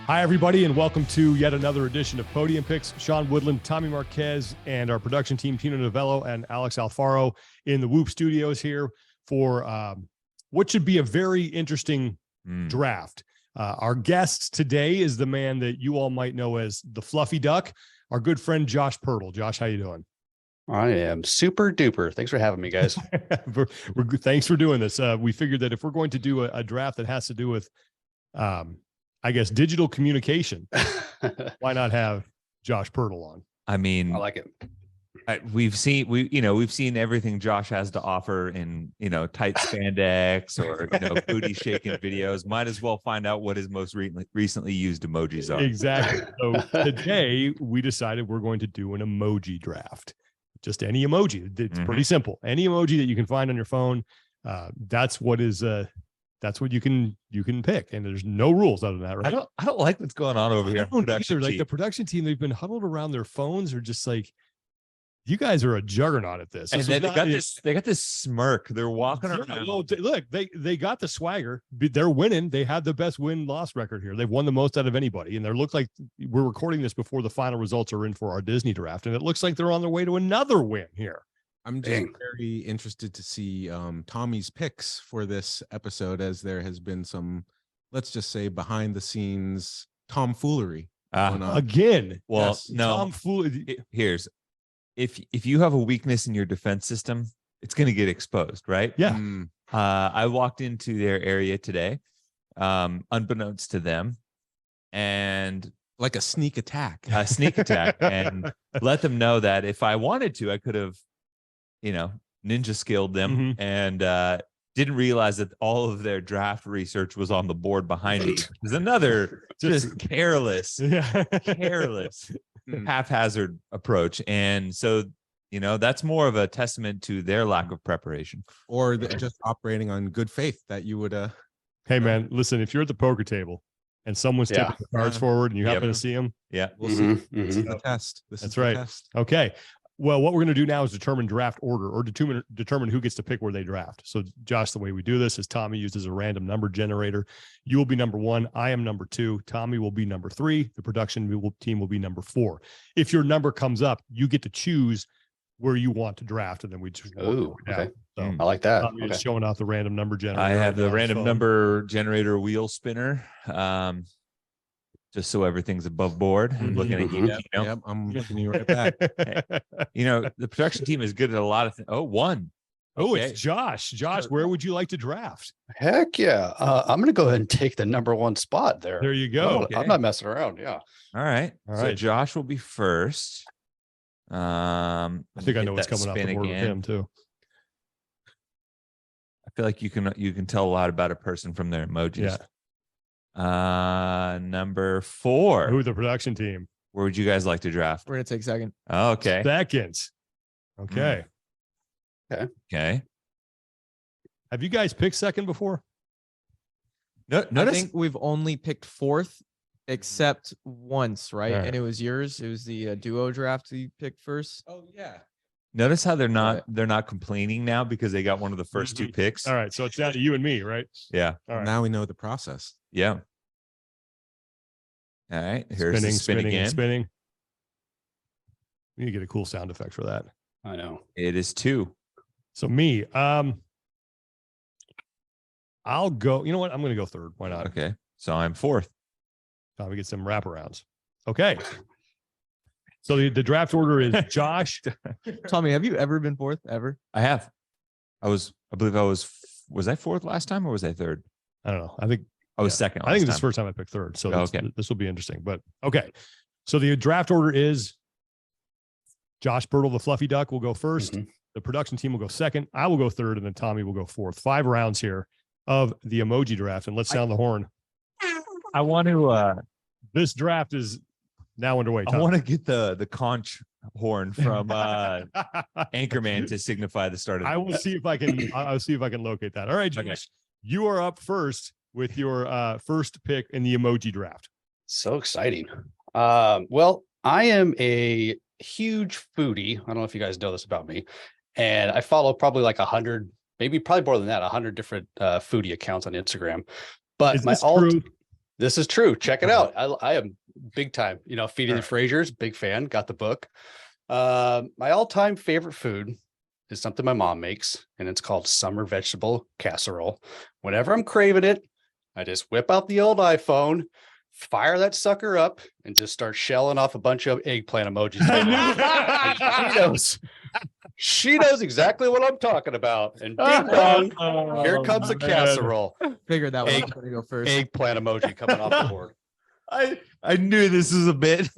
Hi, everybody, and welcome to yet another edition of Podium Picks. Sean Woodland, Tommy Marquez, and our production team, Tino Novello and Alex Alfaro, in the Whoop Studios here for what should be a very interesting draft. Our guest today is the man that you all might know as the Fluffy Duck, our good friend Josh Pirtle. Josh, how you doing? I am super duper. Thanks for having me, guys. Thanks for doing this. We figured that if we're going to do a draft that has to do with I guess digital communication, why not have Josh Pirtle on? I mean, I like it. We've seen everything Josh has to offer in, tight spandex or, booty shaking videos. Might as well find out what his most recently used emojis are. Exactly. So today we decided we're going to do an emoji draft. Just any emoji. It's pretty simple. Any emoji that you can find on your phone. That's what you can pick, and there's no rules other than that, right? I don't like what's going on over here. I don't either. Like the production team, they've been huddled around their phones, or just like, you guys are a juggernaut at this. And they got this smirk. They're walking around. Well, look, they got the swagger. They're winning. They had the best win-loss record here. They've won the most out of anybody, and they look like we're recording this before the final results are in for our Disney draft, and it looks like they're on their way to another win here. I'm just very interested to see Tommy's picks for this episode, as there has been some, let's just say, behind the scenes tomfoolery going on. Again. Well, yes, no. Tomfoolery. Here's if you have a weakness in your defense system, it's going to get exposed, right? Yeah. I walked into their area today, unbeknownst to them, and Like a sneak attack. And let them know that if I wanted to, I could have, ninja skilled them, and didn't realize that all of their draft research was on the board behind me. There's another just careless, haphazard approach. And so, that's more of a testament to their lack of preparation. Or just operating on good faith that you would. Hey, man, listen, if you're at the poker table and someone's tipping the cards forward and you happen to see them. Yeah. We'll see. This is the test. That's right. Test. Okay. Well, what we're going to do now is determine draft order, or determine who gets to pick where they draft. So, Josh, the way we do this is Tommy uses a random number generator. You will be number 1. I am number 2. Tommy will be number 3. The production team will be number 4. If your number comes up, you get to choose where you want to draft, and then we just okay. So, I like that. Tommy is showing off the random number generator. I have the random number generator wheel spinner. Just so everything's above board. I'm looking at you. Yep, I'm looking at you right back. The production team is good at a lot of things. Oh, one. Oh, Okay. it's Josh. Josh, where would you like to draft? Heck yeah. I'm going to go ahead and take the number 1 spot there. There you go. Okay. I'm not messing around. Yeah. All right. So Josh will be first. I think I know what's coming off the board with him too. I feel like you can tell a lot about a person from their emojis. Yeah. Number 4. Who the production team? Where would you guys like to draft? We're gonna take second. Oh, okay. Seconds. Okay. Okay. Have you guys picked second before? No, I notice think we've only picked fourth, except once, right? All right. And it was yours. It was the duo draft you picked first. Oh, yeah. Notice how they're not complaining now because they got one of the first 2 picks. All right. So it's down to you and me, right? Yeah. All right. Now we know the process. Yeah. All right. Here's the spin spinning, again. and spinning. We need to get a cool sound effect for that. I know. It is 2. So me, I'll go. You know what? I'm going to go third. Why not? Okay. So I'm 4th. Time to get some wraparounds. Okay. So the draft order is Josh. Tommy, have you ever been fourth ever? I have. I believe I was I 4th last time or was I 3rd? I don't know. I think I was second. I think last this is time. the first time I picked third. So Okay. this will be interesting. But okay. So the draft order is Josh Pirtle, the Fluffy Duck, will go first. The production team will go second. I will go third, and then Tommy will go 4th. 5 rounds here of the emoji draft. And let's sound the horn. I want to This draft is now underway. I want to get the conch horn from Anchorman to signify the start of I will see if I can. I'll see if I can locate that. All right, Josh, Okay. you are up first with your first pick in the emoji draft. So exciting. Well, I am a huge foodie. I don't know if you guys know this about me. And I follow probably like 100 maybe probably more than that, 100 different foodie accounts on Instagram. But Is my this true? this is true. Check it out. I am big time, Feeding the Frasers, big fan, got the book. My all-time favorite food is something my mom makes, and it's called summer vegetable casserole. Whenever I'm craving it, I just whip out the old iPhone, fire that sucker up, and just start shelling off a bunch of eggplant emojis. She knows exactly what I'm talking about. And ding dong, here comes a casserole. Figured that was going to go first. Eggplant emoji coming off the board. I knew this was a bit.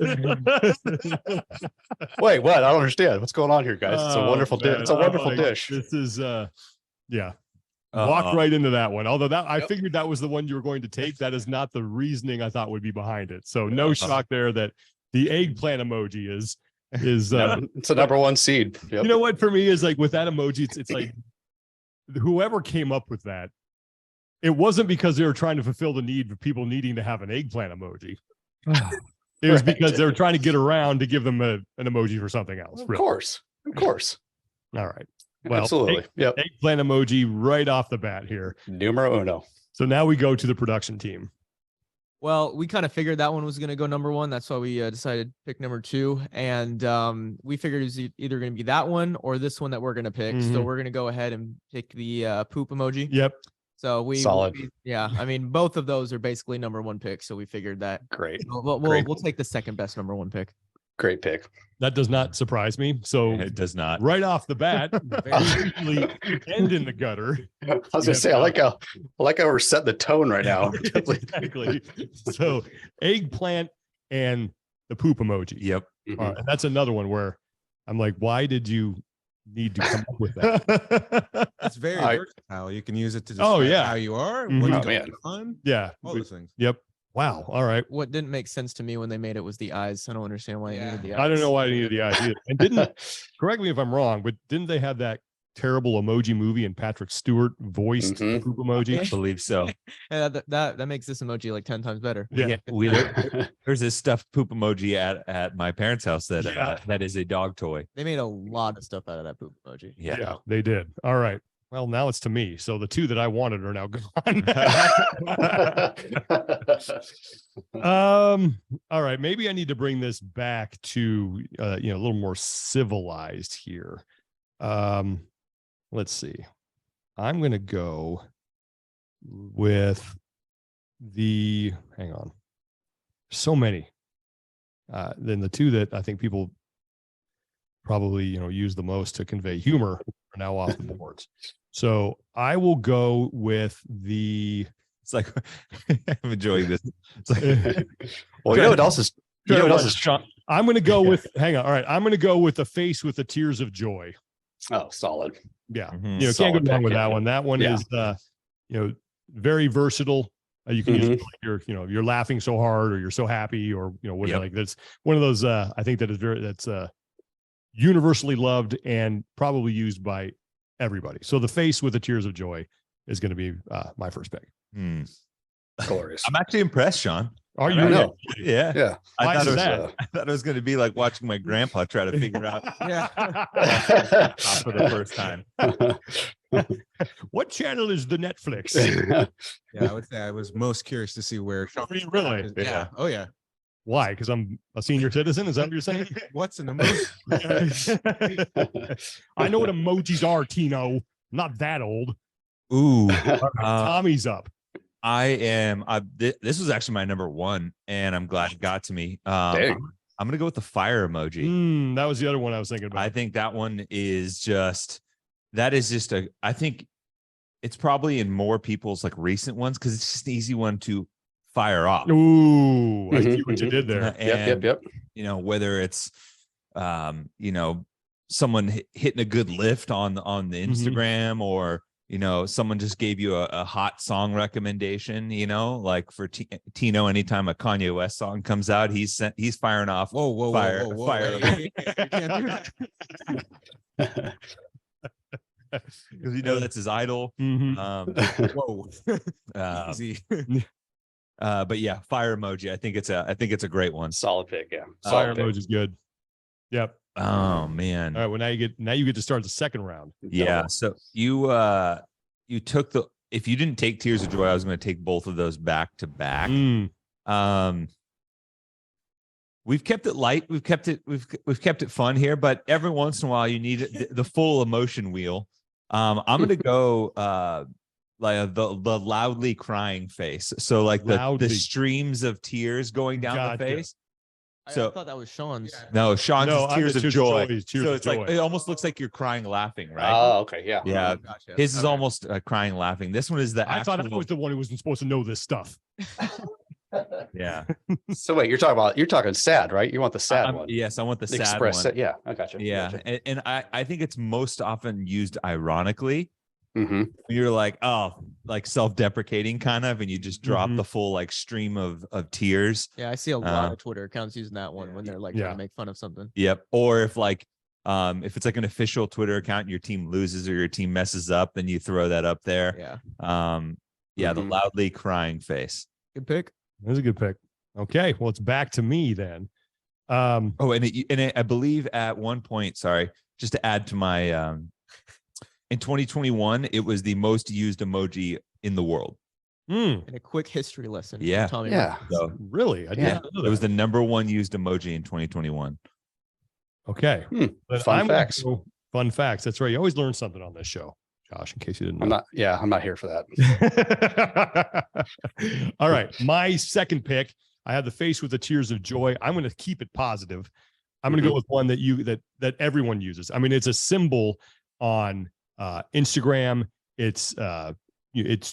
Wait, what? I don't understand. What's going on here, guys? It's a wonderful dish. It's a wonderful dish. This is yeah. Walk right into that one. Although I figured that was the one you were going to take. That is not the reasoning I thought would be behind it. So no shock there that the eggplant emoji is it's a number one seed. Yep. You know what, for me is like with that emoji, it's like whoever came up with that, it wasn't because they were trying to fulfill the need of people needing to have an eggplant emoji. It was because they were trying to get around to give them an emoji for something else. Of course. All right. Well, absolutely. Eggplant emoji right off the bat here. Numero uno. So now we go to the production team. Well, we kind of figured that one was going to go number one. That's why we decided to pick number two. And we figured it was either going to be that one or this one that we're going to pick. So we're going to go ahead and pick the poop emoji. Yep. So solid. I mean, both of those are basically number one picks. So we figured that. Great. We'll take the second best number one pick. Great pick. That does not surprise me. So it does not. Right off the bat, usually end in the gutter. I was gonna say, I like how we're setting the tone right now. Exactly. So eggplant and the poop emoji. Yep. And that's another one where I'm like, why did you need to come up with that? It's very versatile. You can use it to describe how you are. What's going on. Yeah. All those things. Yep. Wow. All right. What didn't make sense to me when they made it was the eyes. I don't understand why they needed the eyes. I don't know why they needed the eyes either. And correct me if I'm wrong, but didn't they have that terrible emoji movie and Patrick Stewart voiced the poop emoji? I believe so. And that makes this emoji like 10 times better. Yeah. There's this stuffed poop emoji at my parents' house that is a dog toy. They made a lot of stuff out of that poop emoji. Yeah, they did. All right. Well, now it's to me. So the two that I wanted are now gone. All right. Maybe I need to bring this back to a little more civilized here. Let's see. I'm gonna go with hang on. So many. Then the two that I think people probably use the most to convey humor are now off the boards. So I will go with it's like I'm enjoying this. It's like, well, you know what else is Sean? I'm gonna go with hang on. All right, I'm gonna go with the face with the tears of joy. Oh, solid. Yeah. Can't go wrong with that one. That one is very versatile. You can use it like you're laughing so hard or you're so happy or like that's one of those I think that's universally loved and probably used by everybody. So the face with the tears of joy is going to be my first pick. Glorious. I'm actually impressed, Sean. Are you? Know. Yeah. I thought it was going to be like watching my grandpa try to figure out for the first time. What channel is the Netflix? Yeah, I would say I was most curious to see where Sean really? Yeah. Oh yeah. Why? Because I'm a senior citizen? Is that what you're saying? What's an emoji? I know what emojis are, Tino. I'm not that old. Ooh. Tommy's up. I am. This was actually my number one, and I'm glad it got to me. I'm going to go with the fire emoji. That was the other one I was thinking about. I think that one is just I think it's probably in more people's like recent ones because it's just an easy one to fire off. Ooh, I see what you did there. And, yep. Whether it's, someone hitting a good lift on the Instagram or, someone just gave you a hot song recommendation, like for Tino, anytime a Kanye West song comes out, he's firing off. Whoa, fire. You can't do that. Because that's his idol. Whoa. Easy. But yeah, fire emoji. I think it's a great one. Solid pick. Yeah. Fire emoji is good. Yep. Oh man. All right. Well, now you get to start the second round. Yeah. So you took if you didn't take Tears of Joy, I was going to take both of those back to back. We've kept it light. We've kept it fun here, but every once in a while you need the full emotion wheel. I'm going to go like the loudly crying face. So like the streams of tears going down the face. So I thought that was Sean's. No, Sean's is Tears of Joy. So it's like it almost looks like you're crying laughing, right? Oh, okay, yeah. Yeah. Gotcha. His is almost crying laughing. This one is the I thought I was the one who wasn't supposed to know this stuff. Yeah. So wait, you're talking sad, right? You want the sad one? Yes, I want the sad Express one. Yeah, I got you. Yeah, and I think it's most often used ironically. Mm-hmm. You're like, oh, like self-deprecating kind of, and you just drop the full like stream of tears. Yeah, I see a lot of Twitter accounts using that one when they're like trying to make fun of something. Yep. Or if it's like an official Twitter account and your team loses or your team messes up, then you throw that up there. Yeah. The loudly crying face. Good pick. That was a good pick. Okay, well, it's back to me then. And I believe at one point, sorry, just to add to my in 2021, it was the most used emoji in the world. And a quick history lesson. Yeah. Tommy. Yeah. So Really? I didn't know it was that. the #1 used emoji in 2021. Okay. But Fun facts. Fun facts. That's right. You always learn something on this show, Josh, in case you didn't know. I'm not here for that. All right. My second pick, I have the face with the tears of joy. I'm going to keep it positive. I'm going to go with one that everyone uses. I mean, it's a symbol on Instagram. It's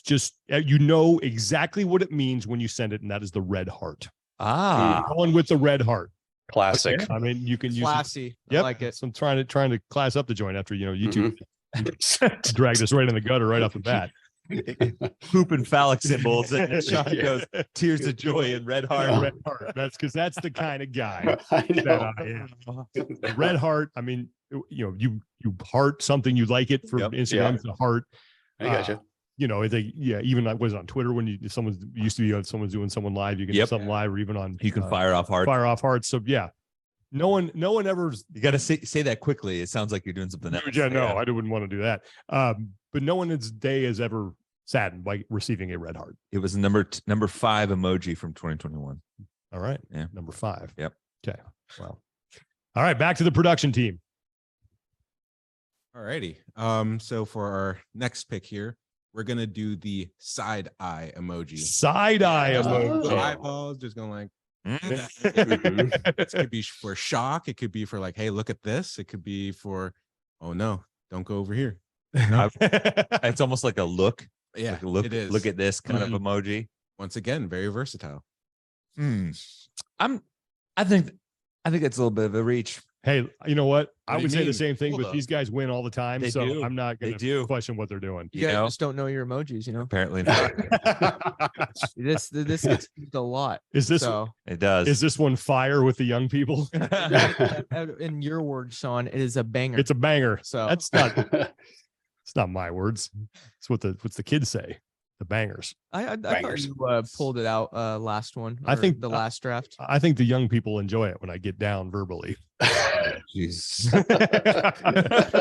just exactly what it means when you send it, and that is the red heart. Going with the red heart. Classic. Okay. I mean, you can use classy. Yep. I like it. So I'm trying to class up the joint after YouTube dragged us right in the gutter right off the bat. Poop and phallic symbols, and Sean goes tears of joy and red heart. Red heart. That's because that's the kind of guy I know. that I am. Red heart. I mean, you heart something, you like it for Instagram. It's a heart. I gotcha. Even I was on Twitter when someone's doing someone live, you can do something live, or even on You can fire off hearts. So yeah, no one ever. You got to say that quickly. It sounds like you're doing something else. Yeah, no, I wouldn't want to do that. But no one in this day is ever saddened by receiving a red heart. It was the number 5 emoji from 2021. All right, yeah, number 5. Yep. Okay. Well, all right, back to the production team. All righty. So for our next pick here, we're gonna do the side eye emoji. Side eye emoji. Little eyeballs, just going like. It could be for shock. It could be for like, hey, look at this. It could be for, oh no, don't go over here. It's almost like a look. Yeah, like look. It is. Look at this kind of emoji. Once again, very versatile. I think it's a little bit of a reach. Hey, you know what? I do you would say the mean? same thing, Hold but up. these guys win all the time, They so do. I'm not going to question what they're doing. You guys just don't know your emojis, Apparently not. This gets used a lot. Is this So, It does. is this one fire with the young people? in your words, Sean, it is a banger. It's a banger. So That's not. It's not my words. It's what the kids say. The bangers. I thought Bangers. you pulled it out last one. I think the last draft. I think the young people enjoy it when I get down verbally. Jeez.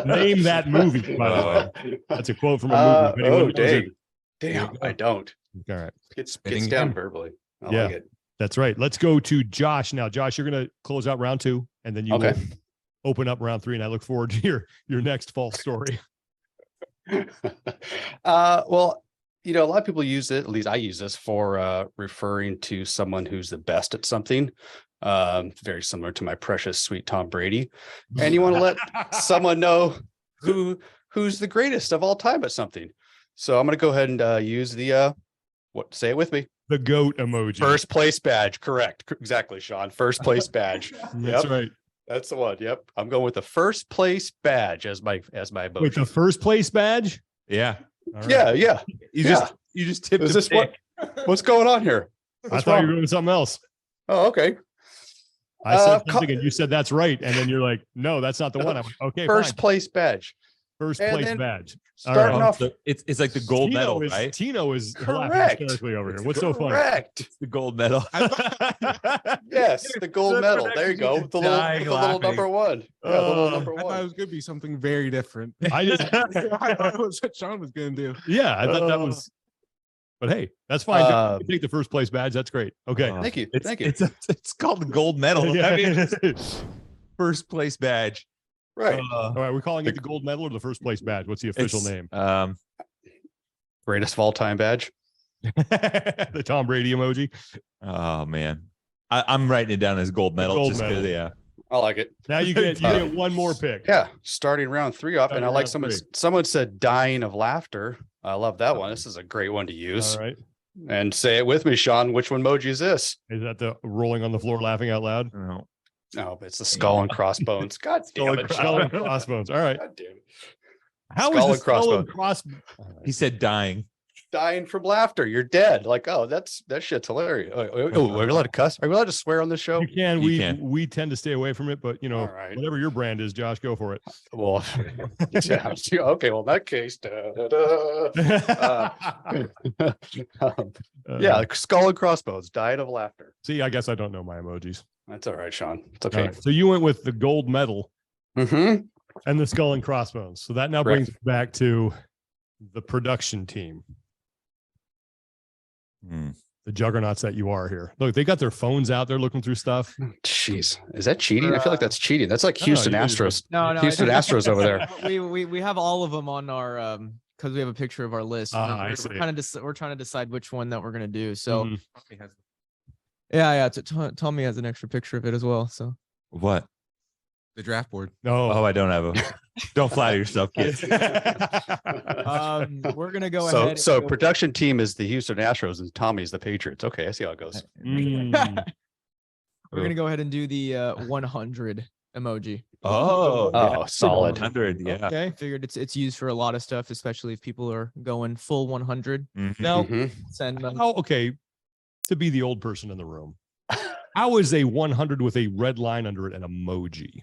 Name that movie, by the way. That's a quote from a movie. If anyone knows it. Damn, I don't. All right. Gets Spitting down him. verbally. I Yeah. like it. That's right. Let's go to Josh now. Josh, you're going to close out round 2, and then you will open up round 3. And I look forward to your next false story. Well, a lot of people use it. At least I use this for referring to someone who's the best at something. Very similar to my precious sweet Tom Brady. And you want to let someone know who's the greatest of all time at something. So I'm going to go ahead and use the say it with me. The goat emoji. First place badge. Correct. Exactly, Sean. First place badge. That's right. That's the one. Yep. I'm going with the first place badge as my emoji. Wait, the first place badge? Yeah. All right. Yeah. You just tipped Is the this pick. what's going on here? I thought you were doing something else. Oh, okay. I said something and you said that's right. And then you're like, no, that's not the one. I'm like, okay, First fine. place badge. First And place then badge. starting right. off, So it's like the gold Tino medal, is, right? Tino is laughing Correct. hysterically over here. What's so funny? correct. The gold medal. Yes, the gold The medal. There you go. The little, dying the little laughing. number one. Yeah, the little number I thought it one. was gonna be something very different. I just, I thought it was what Sean was gonna do. yeah, I thought that was, but hey, that's fine. Uh, You take the first place badge. That's great. Okay. Thank you. It's, Thank you. It's called the gold medal. Yeah. I mean, it's first place badge. Right. All right. We're calling it the gold medal or the first place badge. What's the official It's, name? Greatest of all time badge. The Tom Brady emoji. Oh man, I'm writing it down as gold medal. Gold just 'cause, medal. yeah. I like it. Now you get one more pick. Yeah. Starting round 3 off. And I Starting like round someone said dying of laughter. I love that one. This is a great one to use. All right. And say it with me, Sean. Which one emoji is this? Is that the rolling on the floor laughing out loud? No. No, it's the skull and crossbones. God damn it. Skull and Sean. crossbones. All right. God damn it. How Skull is and the skull and crossbones? He said dying. Dying from laughter. You're dead. Like, oh, that shit's hilarious. Oh, are we allowed to cuss? Are we allowed to swear on this show? You can. You We can. we tend to stay away from it, but All right. whatever your brand is, Josh, go for it. Well, okay. Well, in that case, yeah, like skull and crossbones, dying of laughter. See, I guess I don't know my emojis. That's all right, Sean. It's All okay. right, so you went with the gold medal Mm-hmm. and the skull and crossbones. So that now brings us back to the production team, Hmm. the juggernauts that you are here. Look, they got their phones out. They're looking through stuff. Jeez, is that cheating? I feel like that's cheating. That's like No, Houston you guys are Astros. No, Houston Astros over there. We have all of them on our because we have a picture of our list. I We're see. kind of we're trying to decide which one that we're gonna do. So Mhm. yeah. Tommy has an extra picture of it as well. So What? The draft board. No. Oh, I don't have a. Don't flatter yourself, kids. we're gonna go So, ahead. so and go- production team is the Houston Astros and Tommy's the Patriots. Okay, I see how it goes. Mm. we're gonna go ahead and do the 100 emoji. Oh, Oh, solid. 100. Yeah. Okay, figured it's used for a lot of stuff, especially if people are going full 100. Mhm. Now, Mhm. Send them. okay, to be the old person in the room, how is a 100 with a red line under it an emoji?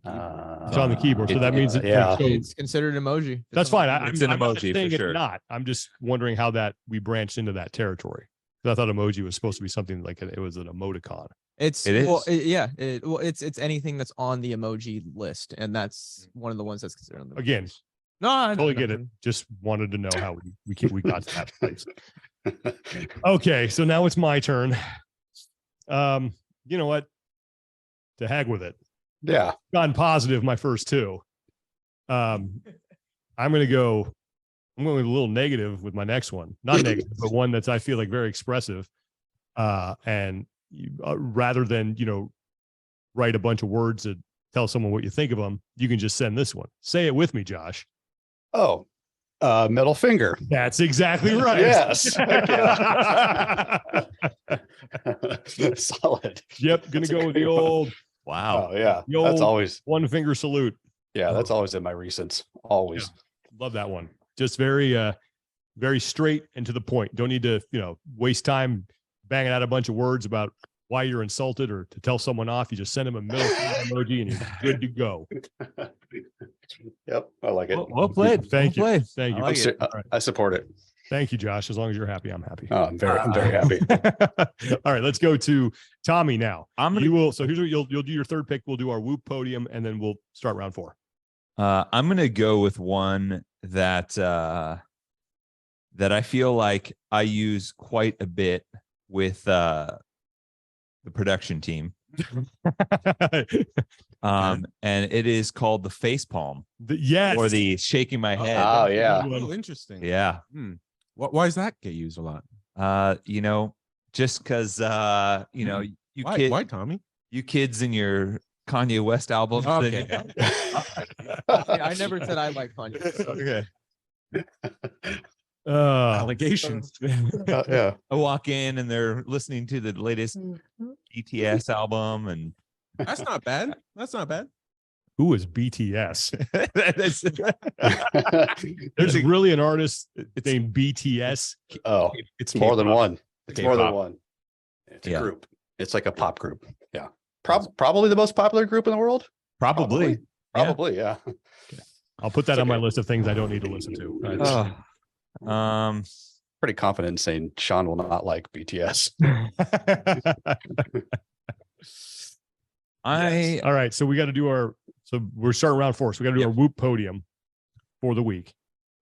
It's on the keyboard, so that means yeah. so It's considered an emoji. that's fine. It's an I'm not emoji for saying it's sure. not. I'm just wondering how that we branched into that territory. 'Cause I thought emoji was supposed to be something like it was an emoticon. It's It well, is. yeah. It's anything that's on the emoji list, and that's one of the ones that's considered on the Again, No, I totally get it. Just wanted to know how we got to that place. Okay, so now it's my turn. You know what? To heck with it. Yeah. Gone positive my first two. I'm going with a little negative with my next one. Not negative, but one that's I feel like very expressive. And rather than write a bunch of words to tell someone what you think of them, you can just send this one. Say it with me, Josh. Oh, middle finger. That's exactly right. Yes. Heck yeah. Solid. Yep, gonna That's a go with the great one. old Wow. Oh yeah. The That's old- always, one finger salute. yeah, that's always in my recents. Always. Love that one. Just very straight and to the point. Don't need to, waste time banging out a bunch of words about why you're insulted or to tell someone off. You just send them a middle finger emoji and you're good to go. Yep. I like it. Well played. Thank you. Well played. Thank you. I like it. I support it. Thank you, Josh. As long as you're happy, I'm happy. Oh, I'm very happy. All right, let's go to Tommy now. I'm gonna You will. So here's what you'll do your third pick. We'll do our Whoop podium, and then we'll start round 4. I'm gonna go with one that that I feel like I use quite a bit with the production team. And it is called the face palm Yes. or the shaking my head. Oh yeah. Oh, interesting. Yeah. Why does that get used a lot? Just because you Why, Tommy? you kids in your Kanye West albums. Okay. I never said I like Kanye. Okay. Allegations. Yeah. I walk in and they're listening to the latest BTS album, and That's not bad. That's not bad. Who is BTS? It's- There's really an artist named BTS. Oh, it's more than K-pop. one. It's more than K-pop. one. It's a Yeah. group. It's like a pop group. Yeah. Probably the most popular group in the world. Probably. Probably, yeah. I'll put that It's on my okay. list of things I don't need to listen to. All right. Pretty confident in saying Sean will not like BTS. All right. So we got to do so we're starting round 4. So we got to do our Whoop podium for the week.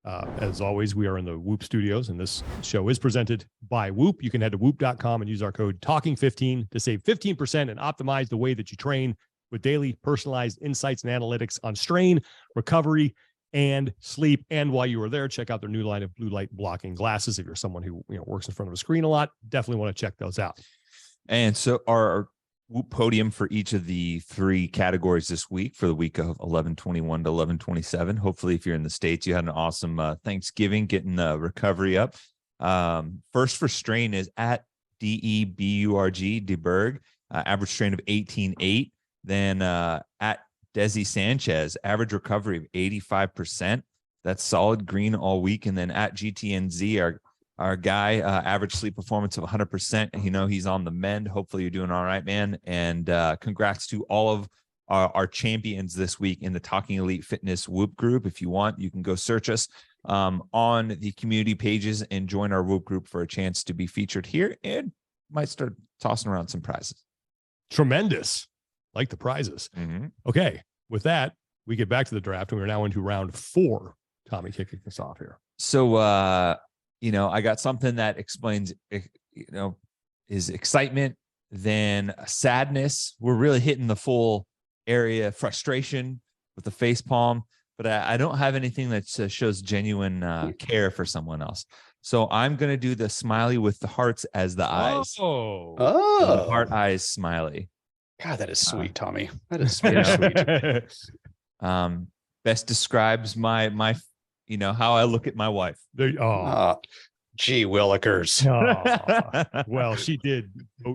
As always, we are in the Whoop studios, and this show is presented by Whoop. You can head to whoop.com and use our code TALKING15 to save 15% and optimize the way that you train with daily personalized insights and analytics on strain, recovery, and sleep. And while you are there, check out their new line of blue light blocking glasses. If you're someone who works in front of a screen a lot, definitely want to check those out. And so our Whoop podium for each of the 3 categories this week for the week of 11/21 to 11/27. Hopefully, if you're in the States, you had an awesome Thanksgiving, getting the recovery up. First for strain is at DEBURG, DeBurg, average strain of 18.8. Then at Desi Sanchez, average recovery of 85%. That's solid green all week. And then at GTNZ, our guy, average sleep performance of 100%. He's on the mend. Hopefully you're doing all right, man. And congrats to all of our champions this week in the Talking Elite Fitness Whoop group. If you want, you can go search us on the community pages and join our Whoop group for a chance to be featured here, and might start tossing around some prizes. Tremendous. Like the prizes. Mm-hmm. Okay. With that, we get back to the draft, and we're now into round 4. Tommy, kicking us off here. So, I got something that explains, is excitement, then sadness. We're really hitting the full area, frustration with the face palm, but I don't have anything that shows genuine care for someone else. So I'm going to do the smiley with the hearts as the eyes. Oh, The heart eyes smiley. God, that is sweet, Tommy. That is very sweet. Best describes my how I look at my wife. Gee willikers. Well, she did.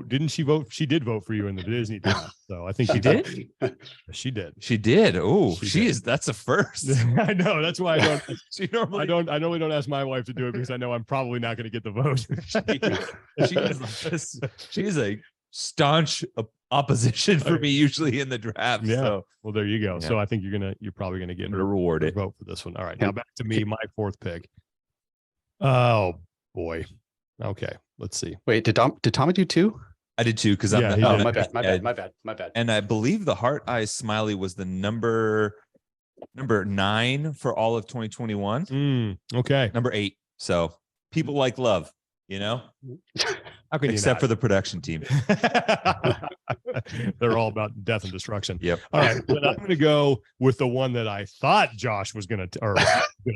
Didn't she vote? She did vote for you in the Disney draft. So I think She did. She did. She did. Oh, She did. that's a first. I know. That's why I don't. She normally I normally don't ask my wife to do it because I know I'm probably not going to get the vote. she is a staunch opposition for me usually in the draft. Yeah. So Well, there you go. Yeah. So I think you're probably going to get I'm gonna reward a it. vote for this one. All right. Now back to me, my 4th pick. Oh boy. Okay. Let's see. Wait, did Tommy do 2? I did too, because Yeah, he Oh, did. my bad. And I believe the heart eyes smiley was the number 9 for all of 2021. Okay. Number 8. So people like love, How can except you for the production team. They're all about death and destruction. Yep. All right. Then I'm going to go with the one that I thought Josh was going to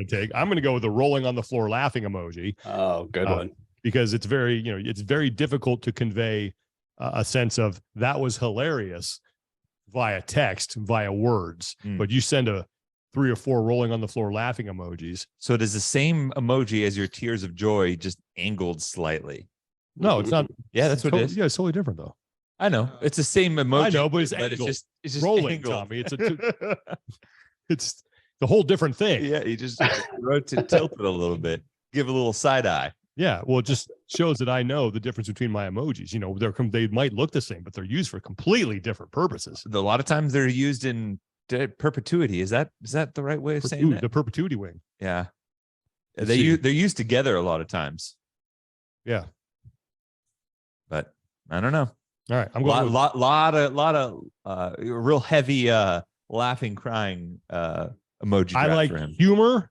take. I'm going to go with the rolling on the floor laughing emoji. Oh, good one. Because it's very, it's very difficult to convey a sense of that was hilarious via text, via words, but you send a 3 or 4 rolling on the floor laughing emojis. So it is the same emoji as your tears of joy, just angled slightly. No, it's not. Yeah, that's what it is. Yeah, it's totally different though. I know it's the same emoji. I know, but it's just rolling, angled. Tommy. It's the whole different thing. Yeah, you just tilt it a little bit, give a little side eye. Yeah, well, it just shows that I know the difference between my emojis. They might look the same, but they're used for completely different purposes. A lot of times they're used in perpetuity. Is that the right way of saying that? The perpetuity wing. Yeah, Let's see. they're used together a lot of times. Yeah, but I don't know. all right. I'm going. lot of real heavy laughing, crying emoji. I draft like for him. humor,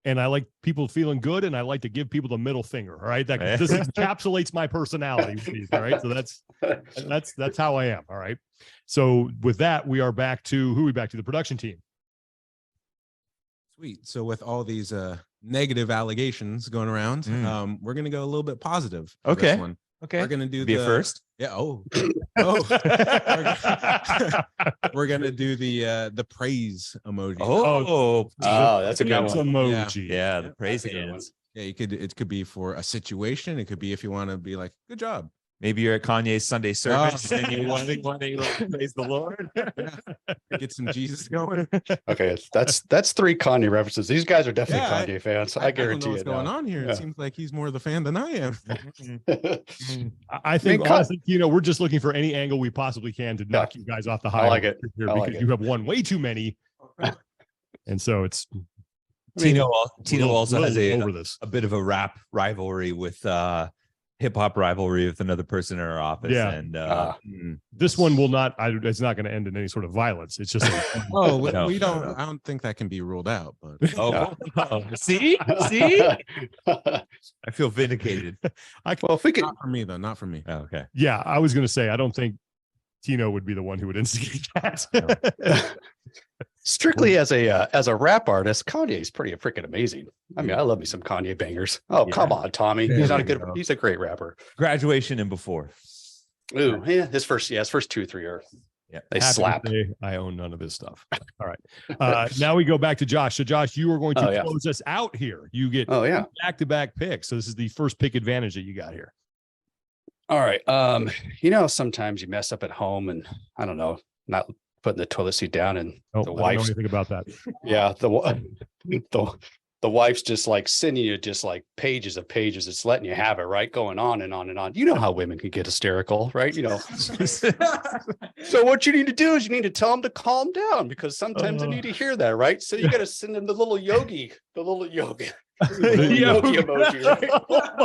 and I like people feeling good, and I like to give people the middle finger. All right, this encapsulates my personality. All right, so that's how I am. All right. So with that, we are back to the production team. Sweet. So with all these negative allegations going around, we're gonna go a little bit positive. For Okay. This one. Okay, We're gonna do be a first. Yeah. Oh. We're gonna do the praise emoji. Oh, that's a good That's one. emoji. yeah, the praise That's a good one. hands. Yeah, it could be for a situation. It could be if you want to be like, good job. Maybe you're at Kanye's Sunday service Oh. and you want to praise the Lord. Get some Jesus going. Okay, that's 3 Kanye references. These guys are definitely Yeah, Kanye fans. I don't guarantee know what's it. going now. on here. Yeah. It seems like he's more the fan than I am. I think Man, honestly, we're just looking for any angle we possibly can to knock you guys off the high. I like it. Here I like because it. you have won way too many And so it's Tino little- also has little over this. a bit of a rap rivalry with hip hop rivalry with another person in our office. Yeah. And This one will not. It's not going to end in any sort of violence. It's just. Oh, No. we don't. I don't think that can be ruled out. But see, I feel vindicated. Well, if we could, not for me though. Not for me. Oh, okay. Yeah, I was going to say I don't think Tino would be the one who would instigate that. strictly as a rap artist, Kanye is pretty freaking amazing. I mean, I love me some Kanye bangers. Oh, Yeah. come on, Tommy. There He's not a you good. go. He's a great rapper. Graduation and before. Ooh, yeah. His first 2-3 are Yeah. they Happy to slap. say I own none of his stuff. All right. Now we go back to Josh. So Josh, you are going to Oh, yeah. close us out here. You get Oh yeah. back-to-back picks. So this is the first pick advantage that you got here. All right. Sometimes you mess up at home, and I don't know, not putting the toilet seat down, and Oh, the I don't know wife's anything about that. yeah, the wife's just like sending you just like pages of pages. It's letting you have it, right? Going on and on and on. You know how women can get hysterical, right? You know. So what you need to do is you need to tell them to calm down, because sometimes they need to hear that, right? So you got to send them the little yogi. The yogi emoji, right?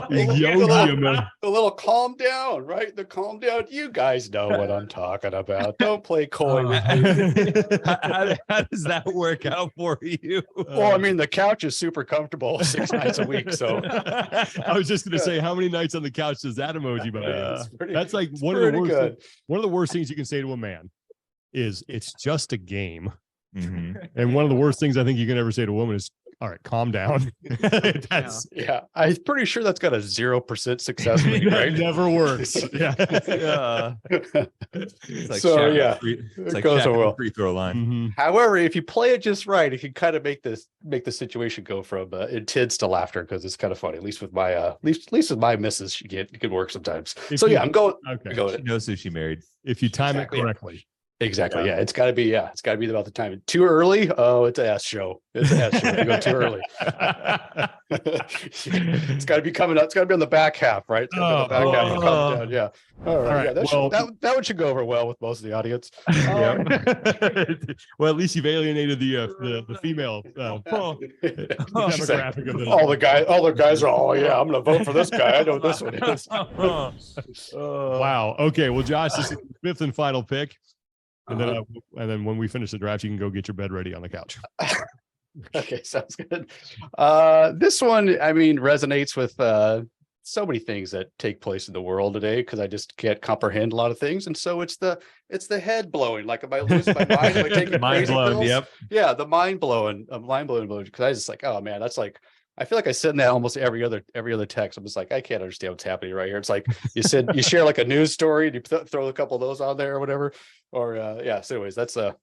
The yogi emoji. The little calm down, right? The calm down. You guys know what I'm talking about. Don't play coy with me. How does that work out for you? Well, I mean, the couch is super comfortable 6 nights a week. So I was just going to say, how many nights on the couch does that emoji buy? it's pretty- That's like it's one of the pretty worst. good. One of the worst things you can say to a man is it's just a game. Mhm. And one of the worst things I think you can ever say to a woman is, all right, calm down. That's Yeah, I'm pretty sure that's got a 0% success rate, that right? never works. Yeah. It's like So, Shaq yeah, at it's it like goes Shaq so at the well. free throw line. Mhm. However, if you play it just right, it can kind of make the situation go from intense to laughter, because it's kind of funny. At least with my at least with my missus, it can work sometimes. If So you- yeah, I'm going. Okay. She knows who she married. If you time Exactly. it correctly. Exactly. Yeah, it's got to be about the time. Too early? Oh, it's an S show. It's an S show. If you go too early. It's got to be coming up. It's got to be on the back half, right? It's got to be on the back half and coming down. Yeah. All right. All right, Yeah, that one should go over well with most of the audience. Well, at least you've alienated the female demographic of All the guys are, oh yeah, I'm gonna vote for this guy. I know what this one is. Wow. Okay. Well, Josh, this is the fifth and final pick. And then when we finish the draft, you can go get your bed ready on the couch. Okay, sounds good. This one, I mean, resonates with so many things that take place in the world today, because I just can't comprehend a lot of things. And so it's the head blowing. Like, am I losing my mind? Am I taking Mind crazy blown. pills? Yep. Yeah, the mind blowing emoji. Because I was just like, oh man, that's like, I feel like I send that almost every other text. I'm just like, I can't understand what's happening right here. It's like you share like a news story and you throw a couple of those on there or whatever. Or yeah. So anyways, that's an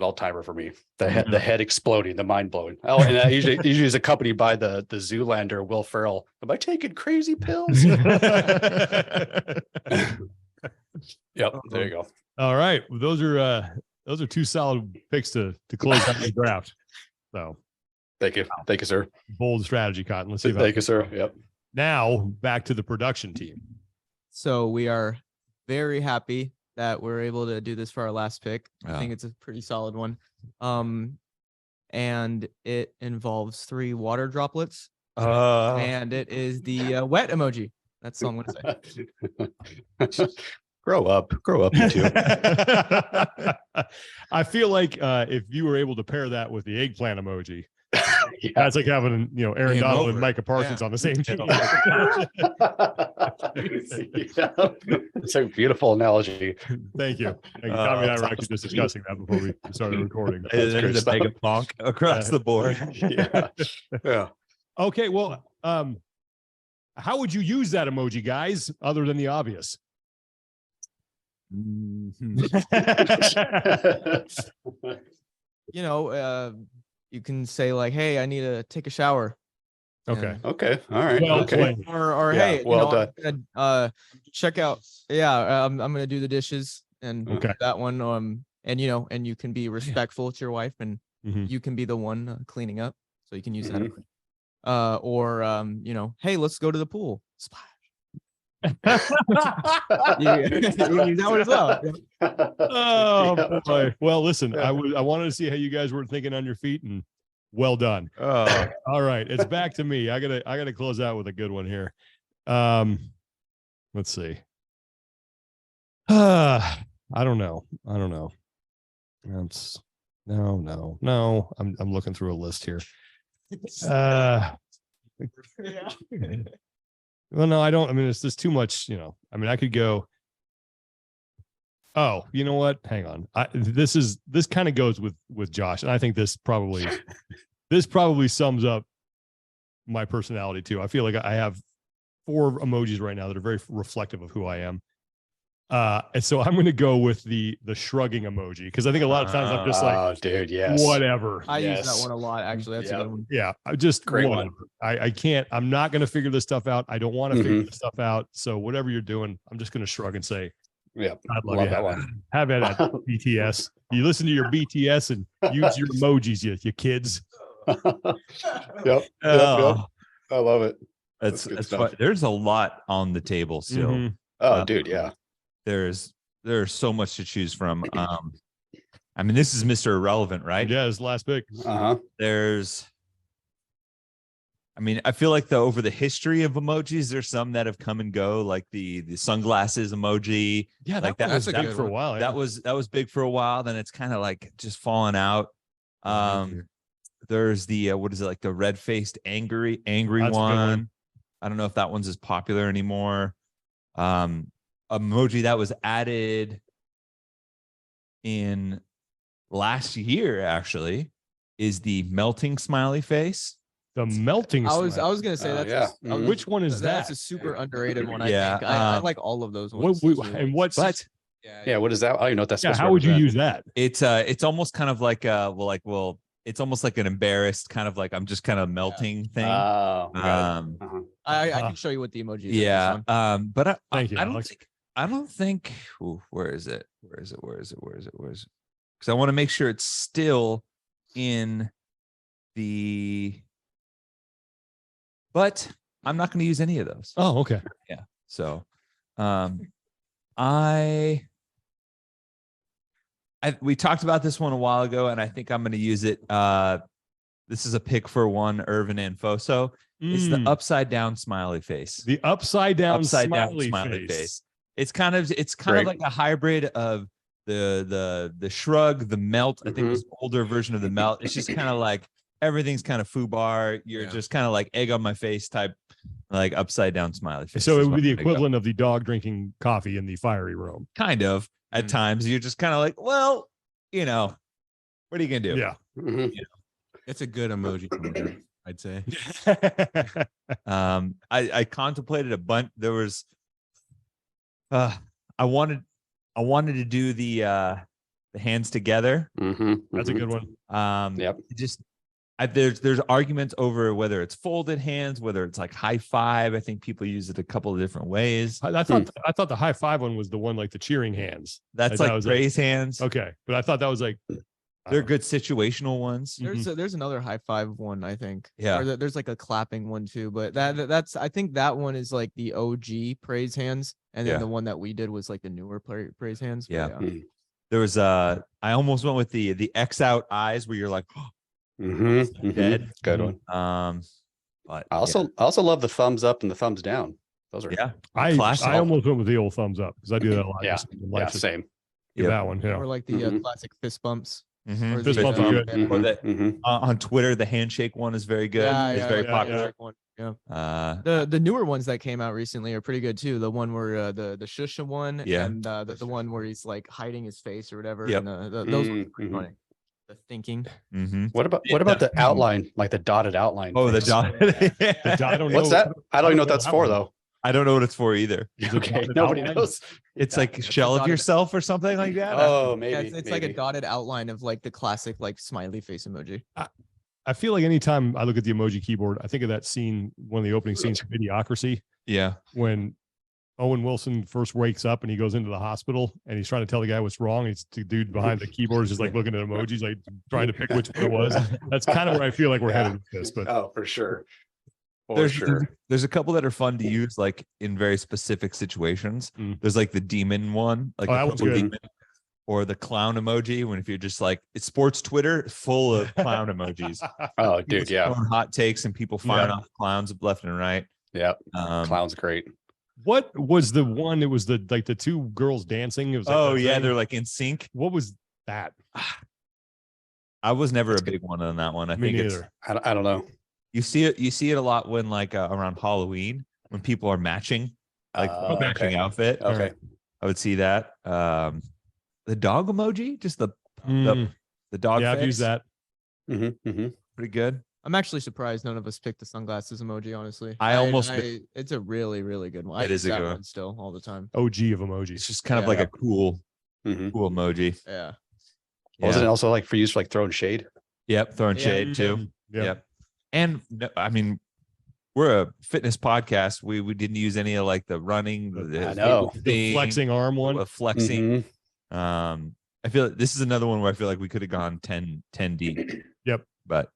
all timer for me. The head exploding, the mind blowing. Oh, and that usually is accompanied by the Zoolander Will Ferrell. Am I taking crazy pills? Yep. There you go. All right. Well, those are two solid picks to close out the draft. So Thank you, sir. bold strategy, Cotton. Let's see. Thank you, sir. Yep. Now back to the production team. So we are very happy that we're able to do this for our last pick. I think it's a pretty solid one. And it involves 3 water droplets, and it is the wet emoji. That's all I'm gonna say. Grow up, you two. I feel like if you were able to pair that with the eggplant emoji, Yeah. that's like having Aaron Game Donald over. and Micah Parsons on the same team. Yeah. It's a beautiful analogy. Thank you. Tommy and I were actually just discussing that before we started recording. There's great a stuff. mega bonk across the board. Yeah. Yeah. Okay, well, how would you use that emoji, guys, other than the obvious? You know, you can say like, "Hey, I need to take a shower." Okay. And- Okay. All right. Well Okay. played. Or Yeah, hey, well I'm gonna check out. Yeah, I'm gonna do the dishes and Okay. that one. And and you can be respectful to your wife, and Mhm. you can be the one cleaning up, so you can use Mhm. that. Or hey, let's go to the pool. Splash. Use that one as well. Oh Yeah. boy. Well, listen, Yeah. I wanted to see how you guys were thinking on your feet, and well done. Oh, All right, it's back to me. I gotta close out with a good one here. Let's see. I don't know. That's no. I'm looking through a list here. Well, no, I don't. I mean, it's just too much, I mean, I could go. Oh, you know what? Hang on. This kind of goes with Josh, and I think this probably sums up my personality too. I feel like I have 4 emojis right now that are very reflective of who I am. And so I'm going to go with the shrugging emoji, because I think a lot of times I'm just like, oh, dude, yes. whatever. I use Yes. that one a lot. Actually, that's a good one. Yeah, I just Great whatever. one. I can't. I'm not going to figure this stuff out. I don't want to figure Mhm. this stuff out. So whatever you're doing, I'm just going to shrug and say, Yeah. I'd love, Love you. that one. Have it at BTS. You listen to your BTS and use your emojis, you kids. Yep. oh, I love it. that's good that's stuff. fun. There's a lot on the table still. Mhm. Oh, dude, yeah. There's so much to choose from. I mean, this is Mr. Irrelevant, right? Yeah, his last pick. Uh-huh. I mean, I feel like over the history of emojis, there's some that have come and go, like the sunglasses emoji. Yeah, like that was that's a big good for a one. while. That was big for a while. Then it's kind of like just fallen out. There's the what is it, like the red-faced angry That's a good one. one. I don't know if that one's as popular anymore. Emoji that was added in last year actually is the melting smiley face. The melting. I was smile. gonna say that's yeah. a, Which one is that's that? a super underrated one. Yeah, I think I like all of those What, ones. and what's But Yeah, what is that? I don't even know what that's yeah? supposed to How would you represent. use that? it's almost kind of like it's almost like an embarrassed kind of like I'm just kind of melting thing. Oh, got it. Uh-huh. I can show you what the emoji is. Yeah. But Thank you, I don't Alex. think ooh, where is it? Because I want to make sure it's still in the, but I'm not going to use any of those. Oh, okay. Yeah. So we talked about this one a while ago, and I think I'm going to use it. This is a pick for one, Irvin Anfoso. It's the upside down smiley face. The upside down Smiley face. face. It's kind of Great. like a hybrid of the shrug, the melt. I think it was an older version of the melt. It's just kind of like everything's kind of foobar. You're just kind of like egg on my face type, like upside down smiley face. So it is would what be the I'm gonna go. equivalent of the dog drinking coffee in the fiery room. Kind of at times. You're just kind of like, well, what are you gonna do? Yeah. Mhm. It's a good emoji, I'd say. I contemplated a bunch. There was I wanted to do the hands together. Mhm. That's a good one. Yep. There's arguments over whether it's folded hands, whether it's like high five. I think people use it a couple of different ways. I thought the high five one was the one like the cheering hands. That's I thought it like was raise hands. Okay, but I thought that was like They're good situational ones. There's another high five one, I think. Yeah. Or there's like a clapping one too, but that's I think that one is like the OG praise hands, and then Yeah. the one that we did was like the newer praise hands. But Yeah. There was I almost went with the X out eyes where you're like dead. Good one. But I also love the thumbs up and the thumbs down. Those are classic. I almost went with the old thumbs up because I do that a lot. Yeah. Just yeah, like to same. give Yep. that one. Yeah. Or like the Mhm. classic fist bumps. Mhm. Or Fist the, bumps are good. Or that Mhm. on Twitter, the handshake one is very good. It's very yeah, popular. yeah. One. Yeah. The The newer ones that came out recently are pretty good too. The one where the Shusha one, Yeah. and the one where he's like hiding his face or whatever. Yep. And those ones are pretty Mhm. funny. The thinking. What about the outline, like the dotted outline? Oh, the face? dot. I don't What's know. that? I don't even know what know that's that for one. though. I don't know what it's for either. Okay, dotted nobody outline? knows. It's like a shell of dotted- yourself or something like that. Oh, Yeah, maybe it's like a maybe. dotted outline of like the classic like smiley face emoji. I feel like anytime I look at the emoji keyboard, I think of that scene, one of the opening scenes from Idiocracy, Yeah. when Owen Wilson first wakes up and he goes into the hospital and he's trying to tell the guy what's wrong. It's the dude behind the keyboard is just like looking at emojis, like trying to pick which one it was. That's kind of where I feel like we're headed with this. But Oh, for sure. There's a couple that are fun to use like in very specific situations. There's like the demon one, like that one's good. Demon, or the clown emoji. When if you're just like, it's sports Twitter full of clown emojis. Oh, dude, yeah. Hot takes and people firing off clowns left and right. Yeah, clown's great. What was the one? It was the two girls dancing. It was like they're like in sync. What was that? I was never a big one on that one. I think neither. I don't know. You see it a lot when like around Halloween when people are matching, like matching outfit. Okay, I would see that. The dog emoji, just the dog. Yeah, face. I've used that. Pretty good. I'm actually surprised none of us picked the sunglasses emoji. Honestly, it's a really, really good one. It is a good one still all the time. OG of emojis. It's just kind of like a cool emoji. Yeah. Wasn't it also like for use for like throwing shade? Yep, throwing shade too. Yep. And I mean, we're a fitness podcast. We didn't use any of like the running, the flexing arm one, flexing. I feel like this is another one where I feel like we could have gone 10 deep. Yep. But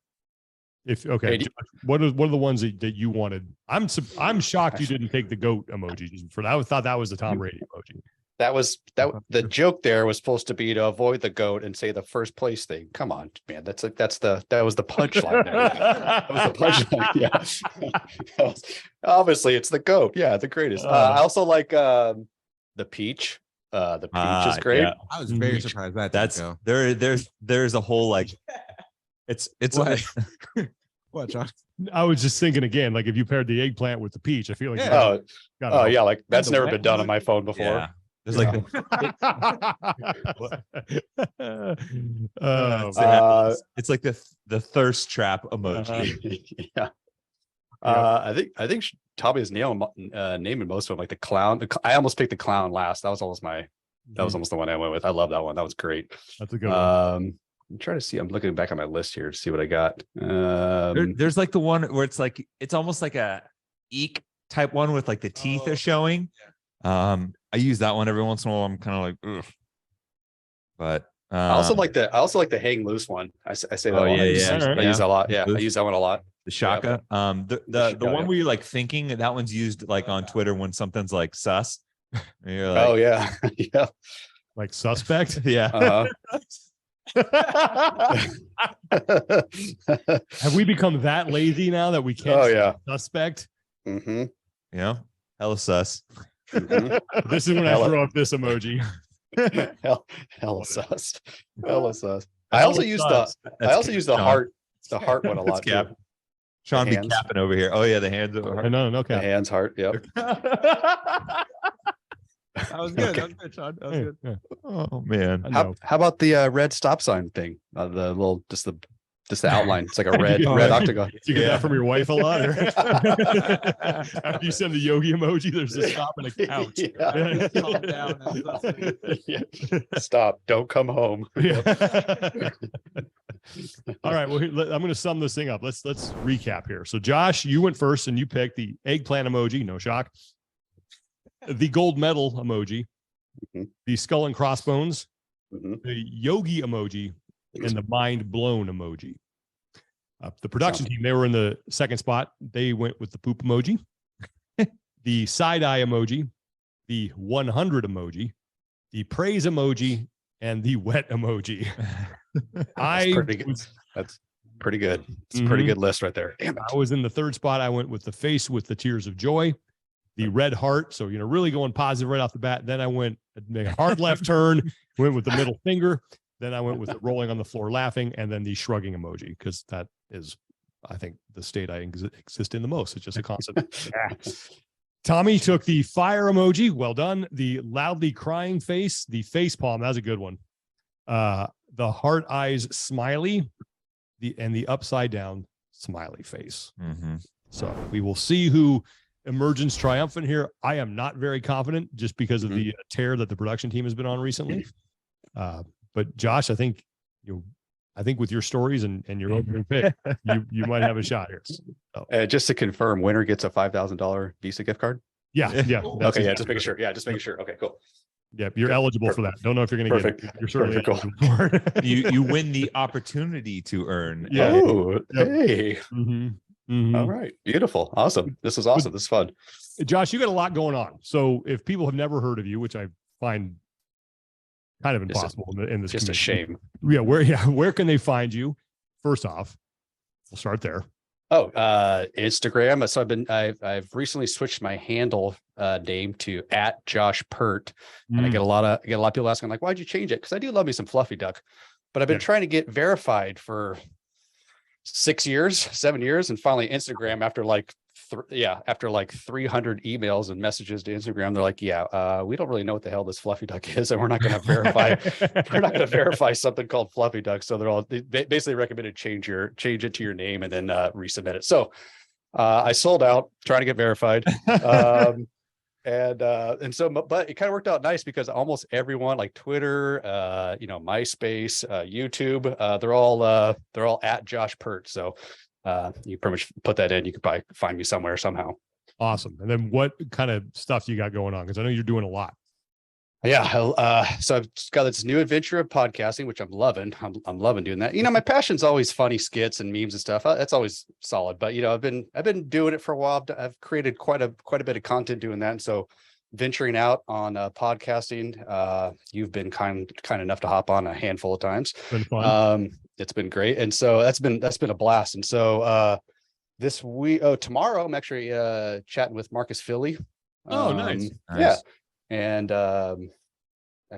what are the ones that you wanted? I'm shocked you didn't take the goat emoji for that. I thought that was the Tom Brady emoji. The joke there was supposed to be to avoid the goat and say the first place thing. Come on, man. That was the punchline there. That was the punchline. Yeah. Obviously it's the goat. Yeah, the greatest. I also like the peach. The peach is great. Yeah. I was very surprised that's there's a whole like it's like what, John? I was just thinking again, like if you paired the eggplant with the peach, I feel like yeah, like that's never been done on my phone before. Yeah. There's like it's like the thirst trap emoji. Yeah. I think Tommy is naming most of them, like the clown. I almost picked the clown last. That was almost the one I went with. I love that one. That was great. That's a good one. I'm trying to see. I'm looking back on my list here to see what I got. There's like the one where it's almost like a eek type one with like the teeth are showing. I use that one every once in a while. I'm kind of like, ugh. But I also like the hang loose one. I say that. I use that a lot. Yeah, I use that one a lot. The shaka. The one where you're like thinking that one's used like on Twitter when something's like sus. And you're like, oh yeah, yeah, like suspect. Yeah. Have we become that lazy now that we can't? Oh yeah, suspect. Yeah, hella sus. This is when I throw up this emoji. hella sus. Hella sus. I also use the heart. The heart one a lot too. Sean be capping over here. Oh yeah, the hands over heart. No cap. The hands heart. Yep. That was good. That was good, Sean. That was good. Yeah. Oh man. How about the red stop sign thing? The little just the outline. It's like a red octagon. You get that from your wife a lot, or after you send the yogi emoji, there's a stop and a couch. Yeah. Calm down. Yeah. Stop. Don't come home. All right. Well, I'm going to sum this thing up. Let's recap here. So, Josh, you went first, and you picked the eggplant emoji. No shock. The gold medal emoji, the skull and crossbones, the yogi emoji, and the mind blown emoji. The production team, they were in the second spot. They went with the poop emoji, the side eye emoji, the 100 emoji, the praise emoji, and the wet emoji. That's pretty good. It's a pretty good list right there. Damn it. I was in the third spot. I went with the face with the tears of joy, the red heart. So, really going positive right off the bat. Then I went a hard left turn, went with the middle finger. Then I went with the rolling on the floor laughing, and then the shrugging emoji, because that is, I think, the state I exist in the most. It's just a constant. Tommy took the fire emoji. Well done. The loudly crying face, the face palm. That's a good one. The heart eyes smiley, and the upside down smiley face. So we will see who emerges triumphant here. I am not very confident just because of the tear that the production team has been on recently. But Josh, I think with your stories and your opening pick, you might have a shot here. So. Just to confirm, winner gets a $5,000 Visa gift card. Yeah. Okay, yeah, just making sure. Yeah, just making sure. Okay, cool. Yep, you're eligible for that. Don't know if you're going to get it. You're certainly eligible for it. you win the opportunity to earn. Yeah. Oh, hey. Mhm. All right. Beautiful. Awesome. This was awesome. This is fun. Josh, you got a lot going on. So if people have never heard of you, which I find kind of impossible in this Just a community. shame. Where can they find you? First off, we'll start there. Oh, Instagram. So I've recently switched my handle name to @JoshPert. And I get a lot of people asking, like, why'd you change it? Because I do love me some Fluffy Duck, but I've been trying to get verified for 7 years, and finally Instagram, after like 300 emails and messages to Instagram, they're like, we don't really know what the hell this Fluffy Duck is, and we're not going to verify we're not going to verify something called Fluffy Duck. So they basically recommended change it to your name and then resubmit it. So I sold out trying to get verified. And so, but it kind of worked out nice because almost everyone, like Twitter, MySpace, YouTube, they're all @JoshPert. So you pretty much put that in, you could probably find me somewhere somehow. Awesome. And then what kind of stuff you got going on? Because I know you're doing a lot. Yeah. So I've got this new adventure of podcasting, which I'm loving. I'm loving doing that. My passion's always funny skits and memes and stuff. That's always solid. But I've been doing it for a while. I've created quite a bit of content doing that. And so venturing out on podcasting, you've been kind enough to hop on a handful of times. Been fun. It's been great. And so that's been a blast. And so this week, tomorrow, I'm actually chatting with Marcus Philly. Nice. Yeah. And I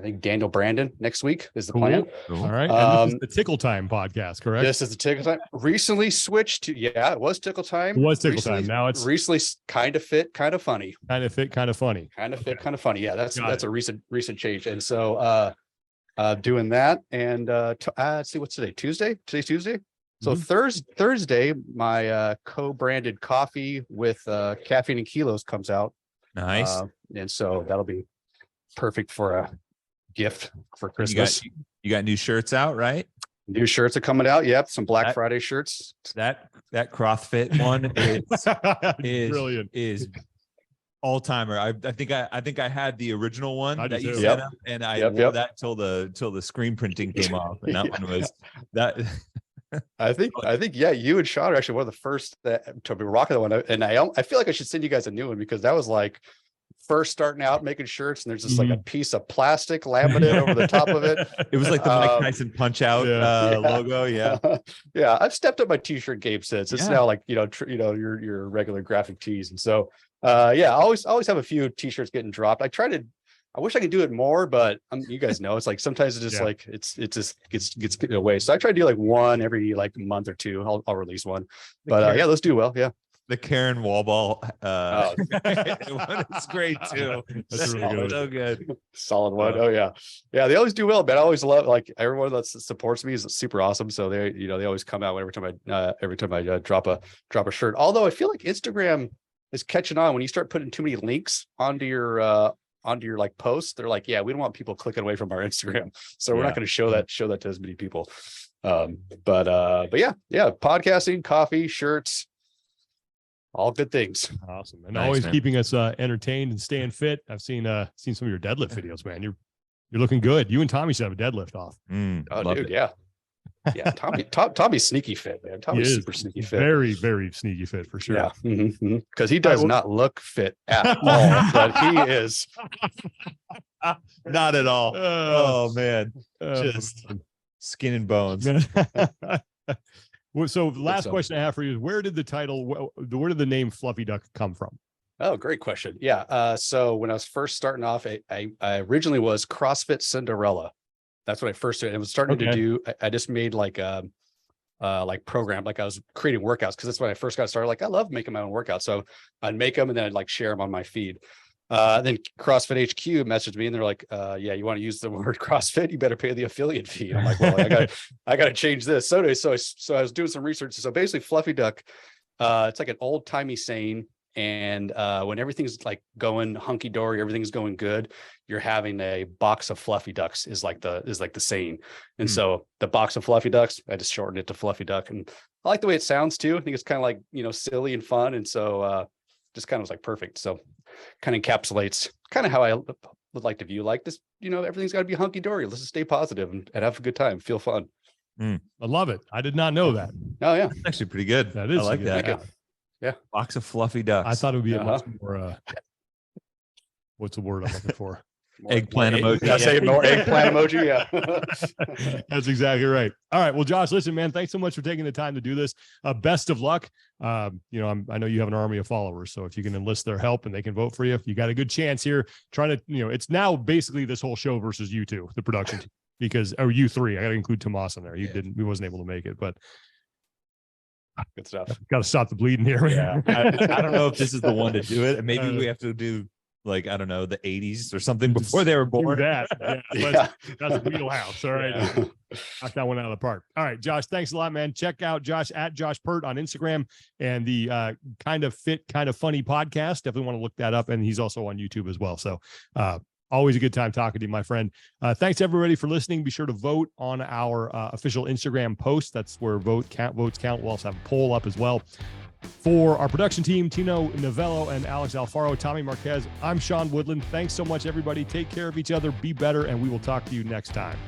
think Daniel Brandon next week is the plan. All right. And this is the Tickle Time podcast, correct? This is the Tickle Time. Recently switched to, it was Tickle Time. It was Tickle Time. Now it's recently kind of fit, kind of funny. Kind of fit, kind of funny. Kind of fit, kind of funny. Yeah, that's a recent change. And so doing that. And let's see, what's today? Tuesday? Today's Tuesday. So Thursday, my co-branded coffee with caffeine and kilos comes out. Nice. And so that'll be perfect for a gift for Christmas. You got new shirts out, right? New shirts are coming out. Yep, some Black Friday shirts. That CrossFit one is brilliant. Is all timer. I think I had the original one that you set up, and I wore that till the screen printing came off, and that one was that. I think you and Sean are actually one of the first to be rocking that one, and I feel like I should send you guys a new one because that was like first starting out making shirts, and there's just like a piece of plastic laminate over the top of it. It was like the Mike Tyson Punch Out logo. Yeah. I've stepped up my t-shirt game since. It's now like your regular graphic tees, and so I always have a few t-shirts getting dropped. I wish I could do it more, but you guys know it's like sometimes it's just like it just gets away. So I try to do like one every like month or two. I'll release one, but those do well. Yeah. The Karen Wallball one is great too. That's really good. So good. Solid one. Oh yeah. They always do well, but I always love, like, everyone that supports me is super awesome. So they always come out every time I drop a shirt. Although I feel like Instagram is catching on when you start putting too many links onto your like posts. They're like, we don't want people clicking away from our Instagram, so we're not going to show that to as many people. But podcasting, coffee, shirts, all good things. Awesome. And always keeping us entertained and staying fit. I've seen some of your deadlift videos, man. You're looking good. You and Tommy should have a deadlift off. Dude, yeah. Tommy's sneaky fit, man. Tommy's super sneaky fit. Very, very sneaky fit for sure. Yeah. Because he does not look fit at all, but he is not at all. Oh man. Just skin and bones. So last question I have for you is where did the name Fluffy Duck come from? Oh, great question. Yeah. So when I was first starting off, I originally was CrossFit Cinderella. That's what I first did. I was starting to do. I just made like program, like I was creating workouts because that's when I first got started. Like I love making my own workouts, so I'd make them and then I'd like share them on my feed. Then CrossFit HQ messaged me and they're like, you want to use the word CrossFit? You better pay the affiliate fee. I'm like, well, I got to change this. So anyway, so I was doing some research. So basically Fluffy Duck, it's like an old timey saying. And when everything's like going hunky dory, everything's going good, you're having a box of Fluffy Ducks is like the saying. And so the box of Fluffy Ducks, I just shortened it to Fluffy Duck. And I like the way it sounds too. I think it's kind of like, silly and fun. And so just kind of was like perfect. So kind of encapsulates kind of how I would like to view like this, everything's got to be hunky dory. Let's just stay positive and have a good time, feel fun. I love it. I did not know that. Oh yeah. That's actually pretty good. That is. I like that. Box of fluffy ducks. I thought it would be a much Uh-huh. more, what's the word I'm looking for? Eggplant emoji. Did I say more eggplant emoji? Yeah. That's exactly right. All right. Well, Josh, listen, man, thanks so much for taking the time to do this. Best of luck. I know you have an army of followers, so if you can enlist their help and they can vote for you, you got a good chance here. Trying to, it's now basically this whole show versus you two, the production team, you three. I got to include Tomas in there. We wasn't able to make it, but Good stuff. got to stop the bleeding here. Yeah. I don't know if this is the one to do it. Maybe we have to do like, I don't know, the 80s or something before they were born. Do that. Yeah, that's a wheelhouse. All right. Yeah. Knock that one out of the park. All right, Josh, thanks a lot, man. Check out Josh at Josh Pert on Instagram and the Kind of Fit, Kind of Funny podcast. Definitely want to look that up. And he's also on YouTube as well. So always a good time talking to you, my friend. Thanks everybody for listening. Be sure to vote on our official Instagram post. That's where votes count. We'll also have a poll up as well. For our production team, Tino Novello and Alex Alfaro, Tommy Marquez, I'm Sean Woodland. Thanks so much, everybody. Take care of each other. Be better, and we will talk to you next time.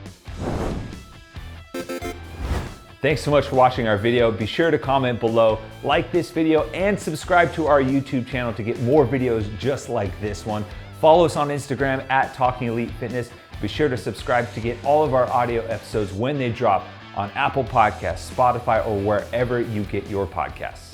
Thanks so much for watching our video. Be sure to comment below, like this video, and subscribe to our YouTube channel to get more videos just like this one. Follow us on Instagram at Talking Elite Fitness. Be sure to subscribe to get all of our audio episodes when they drop on Apple Podcasts, Spotify, or wherever you get your podcasts.